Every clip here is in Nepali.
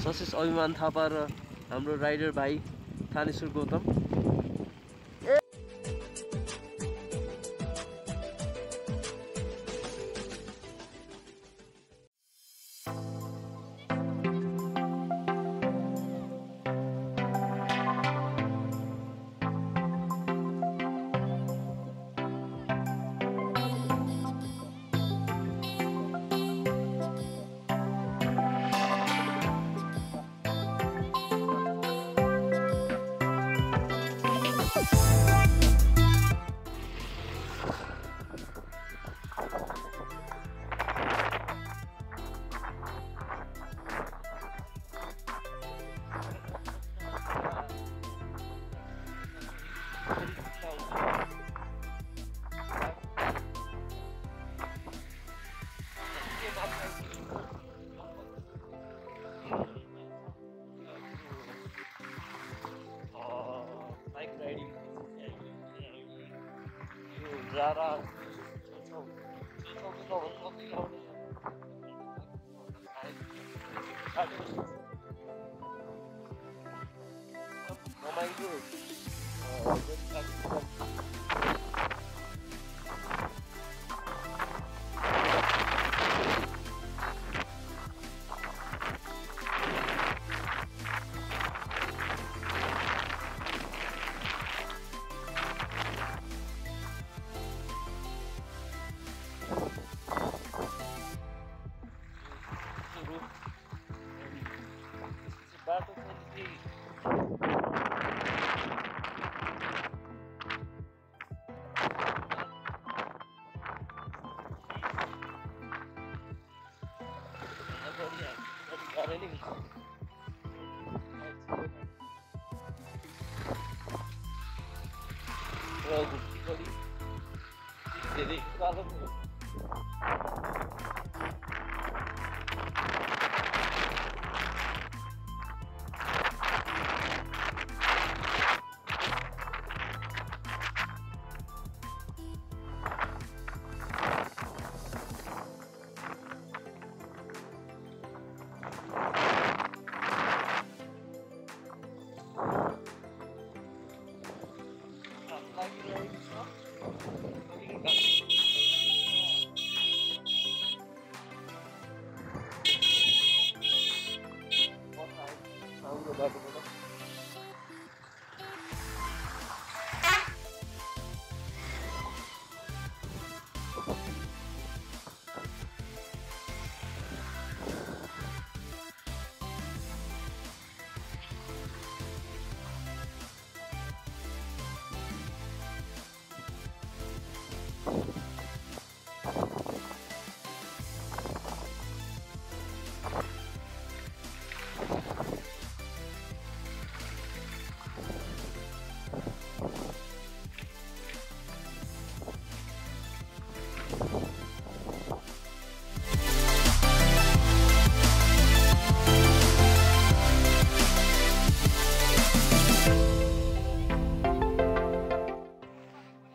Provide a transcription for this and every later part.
सशिष अभिमान थापा र हाम्रो राइडर भाइ थानेश्वर गौतम।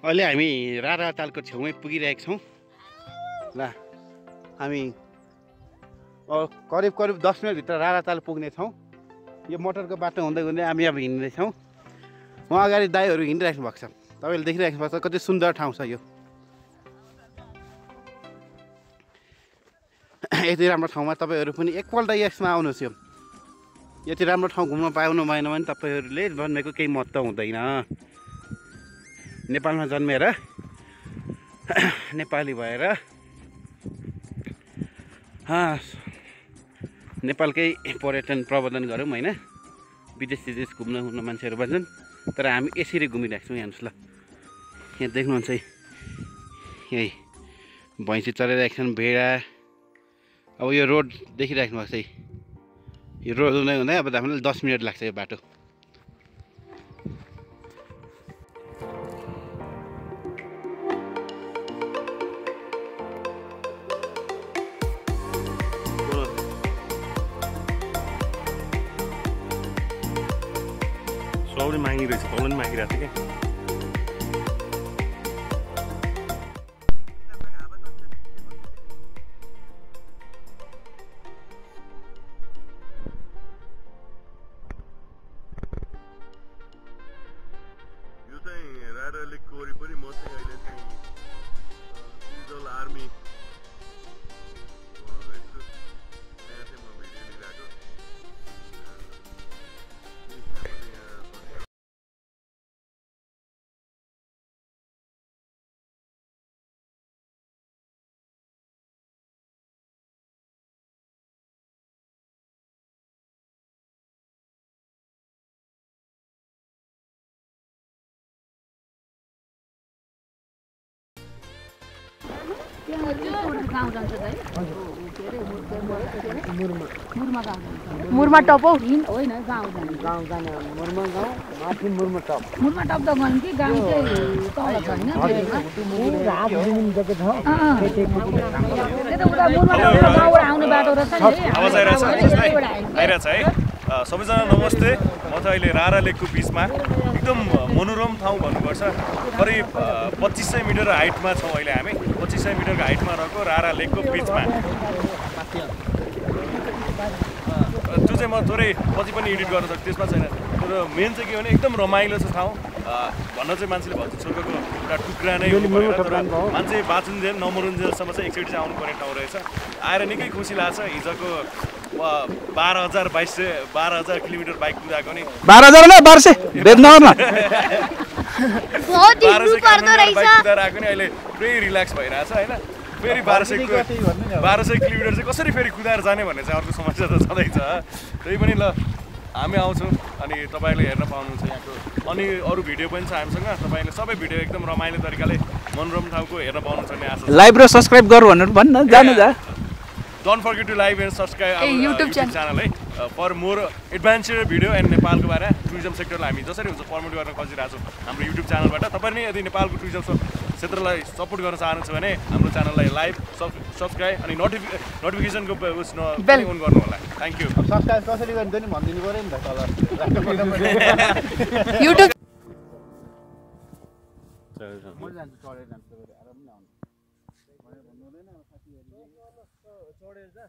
अहिले हामी रारातालको छेउमै पुगिरहेका छौँ। ल हामी करिब 10 मिनटभित्र राराताल पुग्ने छौँ। यो मोटरको बाटो हुँदै हुँदै हामी अब हिँड्दैछौँ। उहाँ अगाडि दाइहरू हिँडिराख्नु भएको छ, तपाईँले देखिराख्नु भएको छ। कति सुन्दर ठाउँ छ यो। यति राम्रो ठाउँमा तपाईँहरू पनि एकपल्ट यसमा आउनुहोस्। यो यति राम्रो ठाउँ घुम्न पाउनु भएन भने तपाईँहरूले जन्मेको केही महत्त्व हुँदैन। नेपालमा जन्मेर नेपाली भएर नेपालकै पर्यटन प्रबन्धन गरौँ होइन। विदेश घुम्न मान्छेहरू भन्छन्, तर हामी यसरी घुमिरहेको छौँ। हेर्नुहोस् ल, यहाँ देख्नुहुन्छ यही भैँसी चराइरहेको छन्, भेडा। अब यो रोड देखिराख्नु भएको छ। यो रोड हुँदै हुँदै अब हामीलाई 10 मिनट लाग्छ यो बाटो। सबले मागिरहेछ, तल पनि मागिरहेको थियो क्या। गेटको वरिपरि म चाहिँ अहिले चाहिँ सिजल आर्मी रहेछु। त्यहाँ चाहिँ म भिडियो लिइरहेको। मुरमा टप हौ होइन गाउँ जाने गाउँ जाने मुरमा गाउँ माथि मुरमा टप मुरमा टप त गयौँ कि गाउँ चाहिँ तल छ होइन गाउँबाट आउने बाटो रहेछ आवाज आइरहेछ है। सबैजना नमस्ते। म त अहिले रारा लेकको बिचमा एकदम मनोरम ठाउँ भन्नुपर्छ। करिब 2500 मिटर हाइटमा छौँ अहिले हामी। 2500 मिटरको हाइटमा रहेको रारा लेकको बिचमा। त्यो चाहिँ म थोरै पछि पनि एडिट गर्न सक्छु, त्यसमा छैन। तर मेन चाहिँ के भने एकदम रमाइलो छ ठाउँ। भन्न चाहिँ मान्छेले भन्छ स्वर्गको एउटा टुक्रा नै हो भनेर, तर मान्छे बाँचुन्जेल नमरुन्जेलसम्म चाहिँ एकचोटि चाहिँ आउनुपर्ने ठाउँ रहेछ। आएर निकै खुसी लाग्छ। हिजोको 12,000 किलोमिटर बाइक कुदाएको नि 12,000 न 1200 बेच्न न 1200 किलोमिटर बाइक कुदाएर आएको नि अहिले पुरै रिल्याक्स भइरहेछ होइन। फेरि 1200 किलोमिटर चाहिँ कसरी फेरि कुदाएर जाने भन्ने चाहिँ अर्को समस्या त छँदैछ। त्यही पनि ल हामी आउँछौँ अनि तपाईँले हेर्न पाउनुहुन्छ यहाँको अनि अरू भिडियो पनि छ हामीसँग। तपाईँले सबै भिडियो एकदम रमाइलो तरिकाले मनोरम ठाउँको हेर्न पाउनुहुन्छ भन्ने आशा छ। लाइभ र सब्स्क्राइब गर भनेर भन्न जानु जा। Don't forget to like and subscribe our YouTube channel है for more adventure video and नेपालको बारेमा टुरिज्म सेक्टरलाई हामी जसरी हुन्छ प्रमोट गर्न खोजिरहेको छौँ हाम्रो युट्युब च्यानलबाट। तपाईँ नि यदि नेपालको टुरिज्म क्षेत्रलाई सपोर्ट गर्न चाहनुहुन्छ भने हाम्रो च्यानललाई लाइक सब्सक्राइब अनि नोटिफिकेसनको उस बेल अन गर्नु होला। Thank you. सब्स्क्राइब कसरी गर्ने नि भनिदिनु पर्यो नि त तल युट्युब म जान्छु चढेर जान्छु आरामले आउनु भन्नु हुँदैन साथीहरु चढेर जा।